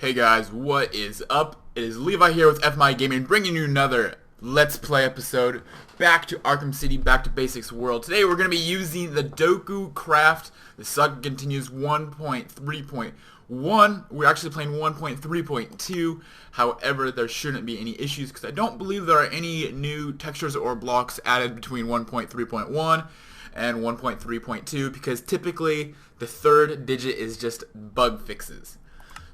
Hey guys, what is up? It is Levi here with FMIGaming, bringing you another Let's Play episode. Back to Arkham City, back to Basics World. Today we're going to be using the Doku Craft. The saga continues 1.3.1. We're actually playing 1.3.2. However, there shouldn't be any issues because I don't believe there are any new textures or blocks added between 1.3.1 and 1.3.2 because typically the third digit is just bug fixes.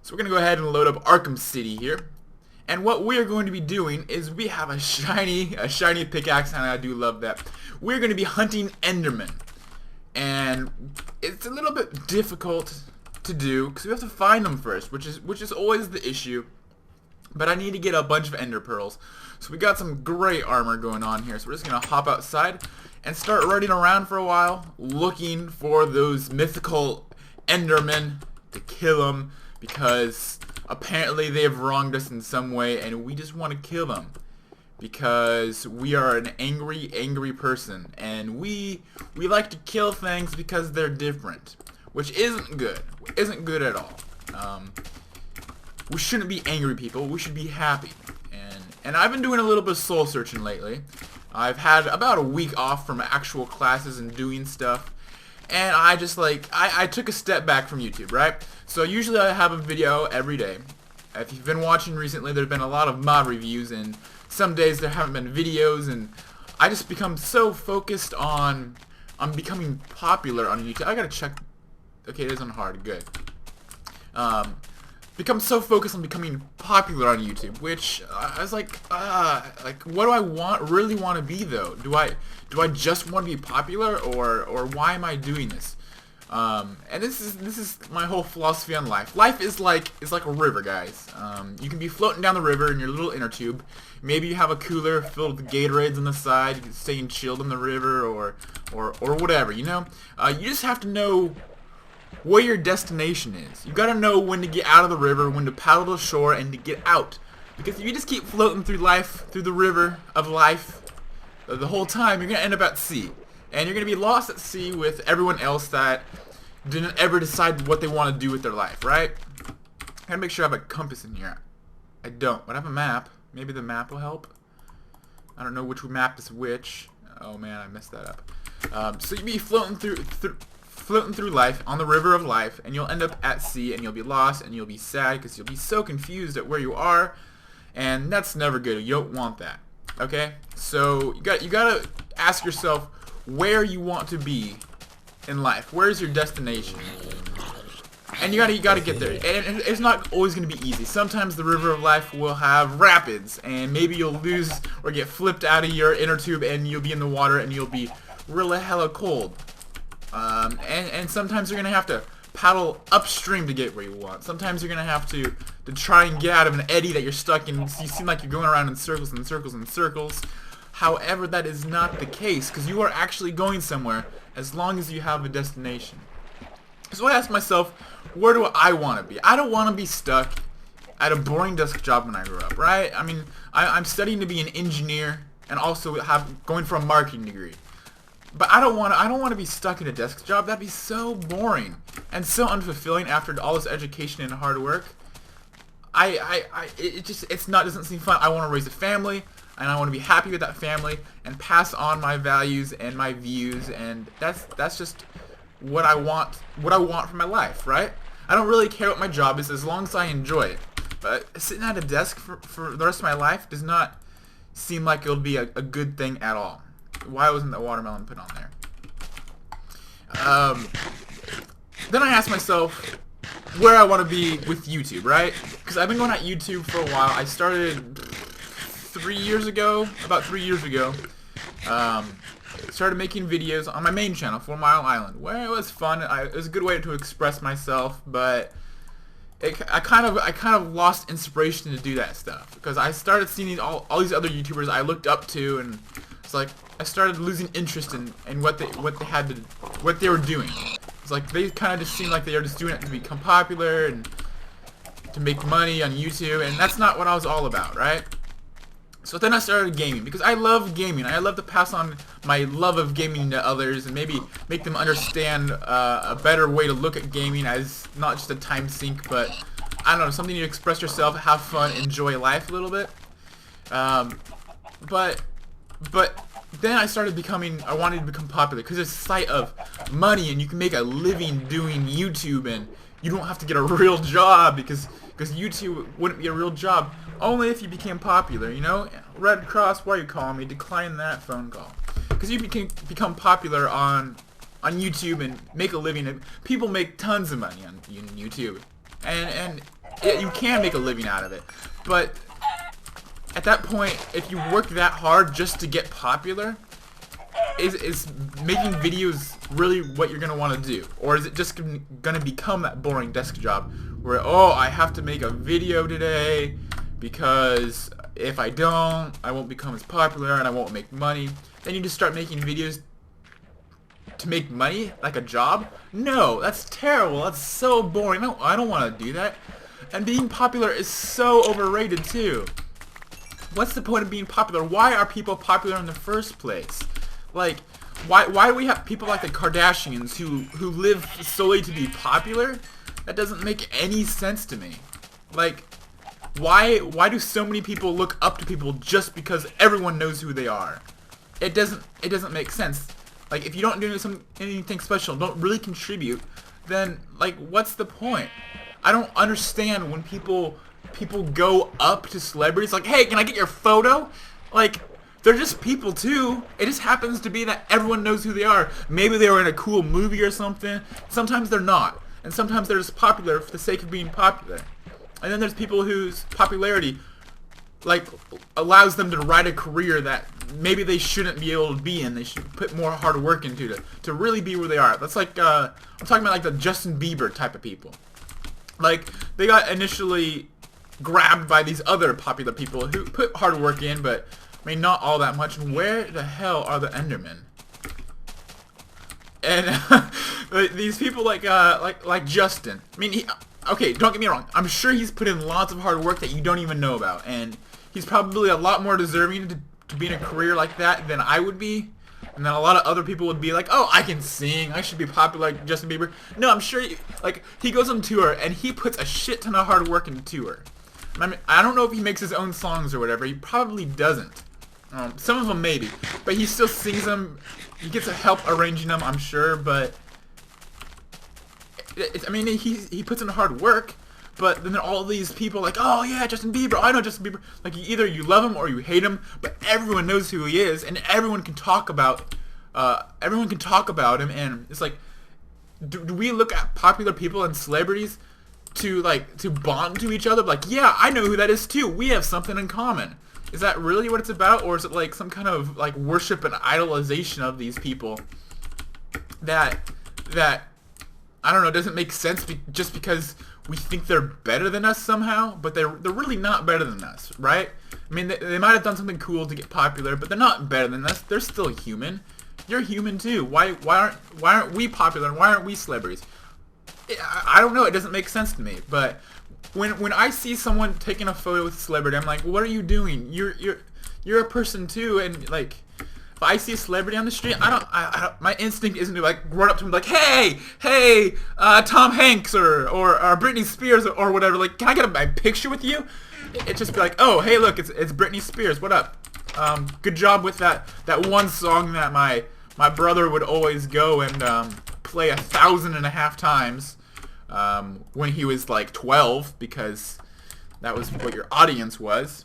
So we're going to go ahead and load up Arkham City here. And what we're going to be doing is we have a shiny pickaxe, and I do love that. We're going to be hunting Enderman. And it's a little bit difficult to do because we have to find them first, which is always the issue. But I need to get a bunch of ender pearls. So we got some great armor going on here. So we're just going to hop outside and start running around for a while looking for those mythical Endermen to kill them. Because apparently they have wronged us in some way and we just want to kill them. Because we are an angry person. And we like to kill things because they're different. Which isn't good. Isn't good at all. We shouldn't be angry people. We should be happy. And I've been doing a little bit of soul searching lately. I've had about a week off from actual classes and doing stuff. And I just I took a step back from YouTube, right? So usually I have a video every day. If you've been watching recently, there's been a lot of mod reviews, and some days there haven't been videos, and I just become so focused on becoming popular on YouTube. I gotta check. Okay, it isn't hard. Good. Become so focused on becoming popular on YouTube, which I was like, what do I really want to be though? Do I just want to be popular, or why am I doing this? And this is my whole philosophy on life. Life is like a river, guys. You can be floating down the river in your little inner tube. Maybe you have a cooler filled with Gatorades on the side. You can stay chilled in the river, or whatever. You know, you just have to know where your destination is. You gotta know when to get out of the river, when to paddle to shore, and to get out. Because if you just keep floating through life, through the river of life, the whole time, you're gonna end up at sea. And you're gonna be lost at sea with everyone else that didn't ever decide what they want to do with their life, right? I gotta make sure I have a compass in here. I don't, but I have a map. Maybe the map will help. I don't know which map is which. Oh man, I messed that up. So you'll be floating through life on the river of life, and you'll end up at sea, and you'll be lost, and you'll be sad because you'll be so confused at where you are, and that's never good. You don't want that. Okay, so you gotta ask yourself where you want to be in life. Where's your destination? And you gotta get there. And it's not always gonna be easy. Sometimes the river of life will have rapids, and maybe you'll lose or get flipped out of your inner tube, and you'll be in the water, and you'll be really hella cold. And sometimes you're gonna have to paddle upstream to get where you want. Sometimes you're gonna have to try and get out of an eddy that you're stuck in. So you seem like you're going around in circles and circles and circles. However, that is not the case, because you are actually going somewhere as long as you have a destination. So I ask myself, where do I want to be? I don't want to be stuck at a boring desk job when I grow up, right? I mean, I'm studying to be an engineer and also going for a marketing degree. But I don't want to be stuck in a desk job. That'd be so boring and so unfulfilling after all this education and hard work. It doesn't seem fun. I want to raise a family, and I want to be happy with that family and pass on my values and my views, and that's just what I want for my life, right? I don't really care what my job is as long as I enjoy it. But sitting at a desk for the rest of my life does not seem like it'll be a good thing at all. Why wasn't that watermelon put on there? Then I asked myself where I want to be with YouTube, right? Because I've been going at YouTube for a while. I started 3 years ago, about 3 years ago. Started making videos on my main channel, FourMileIsland, where it was fun. It was a good way to express myself, but I kind of lost inspiration to do that stuff because I started seeing all these other YouTubers I looked up to, and it's like I started losing interest in what they were doing. It's like they kind of just seemed like they were just doing it to become popular and to make money on YouTube, and that's not what I was all about, right? So then I started gaming because I love gaming. I love to pass on my love of gaming to others and maybe make them understand a better way to look at gaming as not just a time sink, but I don't know, something to express yourself, have fun, enjoy life a little bit. But then I wanted to become popular because it's a site of money and you can make a living doing YouTube and you don't have to get a real job because YouTube wouldn't be a real job only if you became popular, you know? Red Cross, why are you calling me? Decline that phone call. Because you become popular on YouTube and make a living. People make tons of money on YouTube. And you can make a living out of it. But at that point, if you work that hard just to get popular, is making videos really what you're going to want to do? Or is it just going to become that boring desk job where, oh, I have to make a video today because if I don't, I won't become as popular and I won't make money. Then you just start making videos to make money like a job? No, that's terrible. That's so boring. No, I don't want to do that. And being popular is so overrated too. What's the point of being popular? Why are people popular in the first place? Like, why do we have people like the Kardashians who live solely to be popular? That doesn't make any sense to me. Like, why do so many people look up to people just because everyone knows who they are? It doesn't make sense. Like, if you don't do anything special, don't really contribute, then like what's the point? I don't understand when people go up to celebrities like, hey, can I get your photo? Like, they're just people too. It just happens to be that everyone knows who they are. Maybe they were in a cool movie or something. Sometimes they're not. And sometimes they're just popular for the sake of being popular. And then there's people whose popularity like allows them to write a career that maybe they shouldn't be able to be in. They should put more hard work into to really be where they are. That's like I'm talking about like the Justin Bieber type of people. Like, they got initially grabbed by these other popular people who put hard work in, but I mean not all that much. Where the hell are the Endermen? And these people like Justin. I mean, okay, don't get me wrong. I'm sure he's put in lots of hard work that you don't even know about, and he's probably a lot more deserving to be in a career like that than I would be. And then a lot of other people would be like, oh, I can sing, I should be popular like Justin Bieber. No, I'm sure he goes on tour and he puts a shit ton of hard work into tour. I mean, I don't know if he makes his own songs or whatever. He probably doesn't. Some of them maybe, but he still sings them. He gets help arranging them, I'm sure. But I mean, he puts in hard work. But then all these people like, oh yeah, Justin Bieber. I know Justin Bieber. Like, either you love him or you hate him, but everyone knows who he is, and everyone can talk about him. And it's like, do we look at popular people and celebrities to bond to each other? Like, yeah, I know who that is too. We have something in common. Is that really what it's about, or is it like some kind of like worship and idolization of these people that I don't know, doesn't make sense just because we think they're better than us somehow, but they're really not better than us, right? I mean, they might have done something cool to get popular, but they're not better than us. They're still human. You're human too. Why aren't we popular and why aren't we celebrities? I don't know. It doesn't make sense to me. But when I see someone taking a photo with a celebrity, I'm like, what are you doing? You're a person too, and like, if I see a celebrity on the street, I don't. My instinct isn't to like run up to him like, hey, Tom Hanks or Britney Spears or whatever. Like, can I get my picture with you? It's just be like, oh, hey, look, it's Britney Spears. What up? Good job with that one song that my brother would always go and play 1,500 times when he was like 12, because that was what your audience was.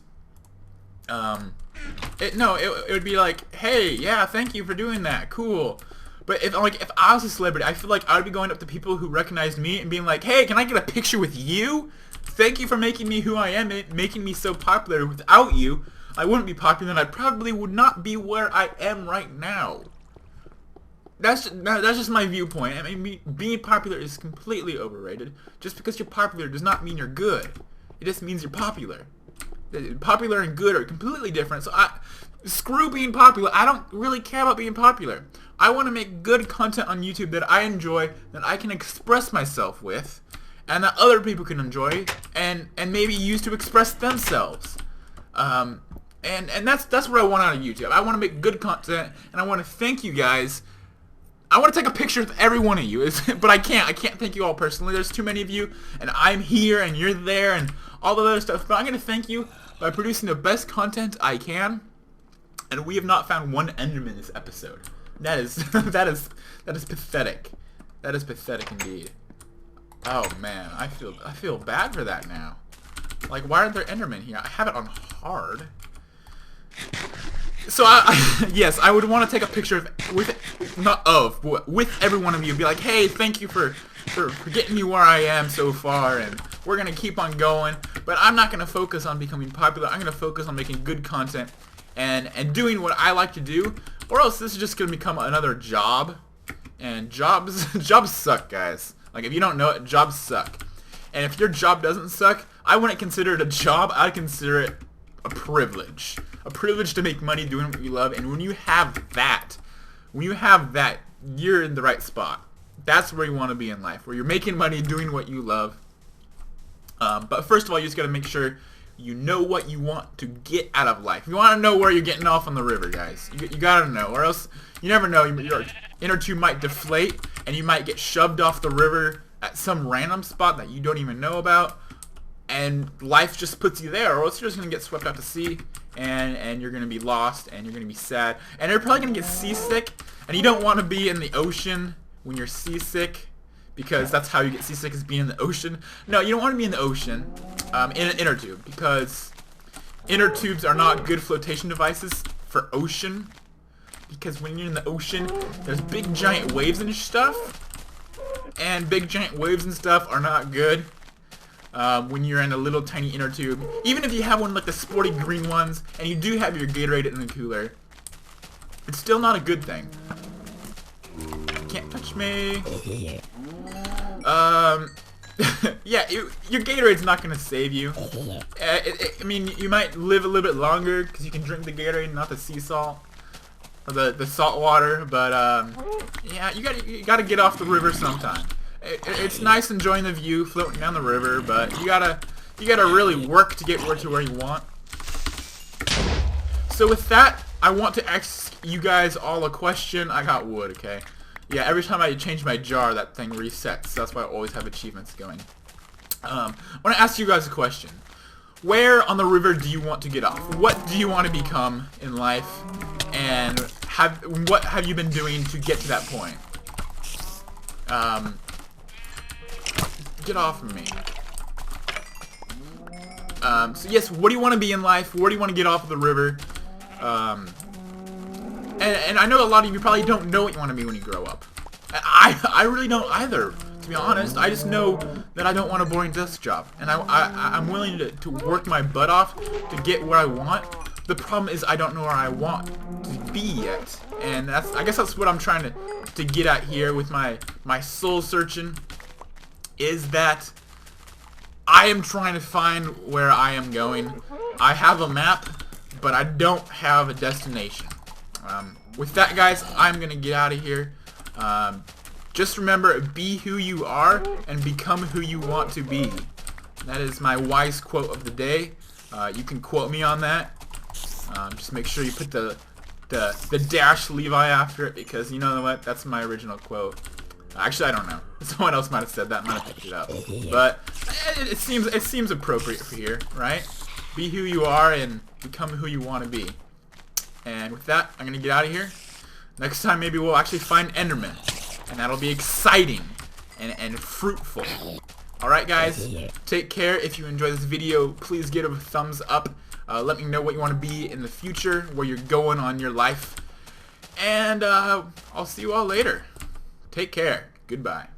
It would be like, hey, yeah, thank you for doing that, cool. But if I was a celebrity, I feel like I would be going up to people who recognized me and being like, hey, can I get a picture with you? Thank you for making me who I am, making me so popular. Without you, I wouldn't be popular, and I probably would not be where I am right now. That's just my viewpoint. I mean, being popular is completely overrated. Just because you're popular does not mean you're good. It just means you're popular. Popular and good are completely different. So screw being popular. I don't really care about being popular. I want to make good content on YouTube that I enjoy, that I can express myself with, and that other people can enjoy and maybe use to express themselves. And that's what I want out of YouTube. I want to make good content, and I want to thank you guys I want to take a picture with every one of you, but I can't thank you all personally. There's too many of you, and I'm here, and you're there, and all the other stuff. But I'm gonna thank you by producing the best content I can. And we have not found one Enderman this episode. That is that is pathetic. That is pathetic indeed. Oh man, I feel bad for that now. Like, why aren't there Endermen here? I have it on hard. So yes, I would want to take a picture with every one of you. Be like, hey, thank you for getting me where I am so far, and we're gonna keep on going. But I'm not gonna focus on becoming popular. I'm gonna focus on making good content and doing what I like to do, or else this is just gonna become another job. And jobs suck, guys. Like, if you don't know it, jobs suck. And if your job doesn't suck, I wouldn't consider it a job. I'd consider it a privilege. A privilege to make money doing what you love. And when you have that, you're in the right spot. That's where you want to be in life, where you're making money doing what you love. But first of all, you just got to make sure you know what you want to get out of life. You want to know where you're getting off on the river, guys. You got to know, or else you never know. Your inner tube might deflate, and you might get shoved off the river at some random spot that you don't even know about, and life just puts you there, or else you're just going to get swept out to sea, and you're going to be lost, and you're going to be sad, and you're probably going to get seasick, and you don't want to be in the ocean when you're seasick, because that's how you get seasick, is being in the ocean. No, you don't want to be in the ocean in an inner tube, because inner tubes are not good flotation devices for ocean, because when you're in the ocean, there's big giant waves and stuff, and big giant waves and stuff are not good when you're in a little tiny inner tube. Even if you have one like the sporty green ones, and you do have your Gatorade in the cooler, it's still not a good thing. Can't touch me. Yeah, your Gatorade's not gonna save you. I mean, you might live a little bit longer because you can drink the Gatorade, not the sea salt. The salt water, but yeah, you gotta get off the river sometime. It's nice enjoying the view floating down the river, but you gotta really work to get to where you want. So with that, I want to ask you guys all a question. I got wood, okay? Yeah, every time I change my jar, that thing resets. That's why I always have achievements going. I want to ask you guys a question. Where on the river do you want to get off? What do you want to become in life? And what have you been doing to get to that point? Get off of me. So yes, what do you want to be in life? Where do you want to get off of the river? And I know a lot of you probably don't know what you want to be when you grow up. I really don't either, to be honest. I just know that I don't want a boring desk job. And I'm willing to work my butt off to get where I want. The problem is I don't know where I want to be yet. And I guess that's what I'm trying to get at here with my soul searching, is that I am trying to find where I am going. I have a map, but I don't have a destination. With that, guys, I'm going to get out of here. Just remember, be who you are and become who you want to be. That is my wise quote of the day. You can quote me on that. Just make sure you put the dash Levi after it, because you know what? That's my original quote. Actually, I don't know. Someone else might have said that. Might have picked it up. But it seems appropriate for here, right? Be who you are and become who you want to be. And with that, I'm gonna get out of here. Next time, maybe we'll actually find Enderman, and that'll be exciting and fruitful. Alright, guys, take care. If you enjoyed this video, please give it a thumbs up. Let me know what you want to be in the future, where you're going on your life. And I'll see you all later. Take care. Goodbye.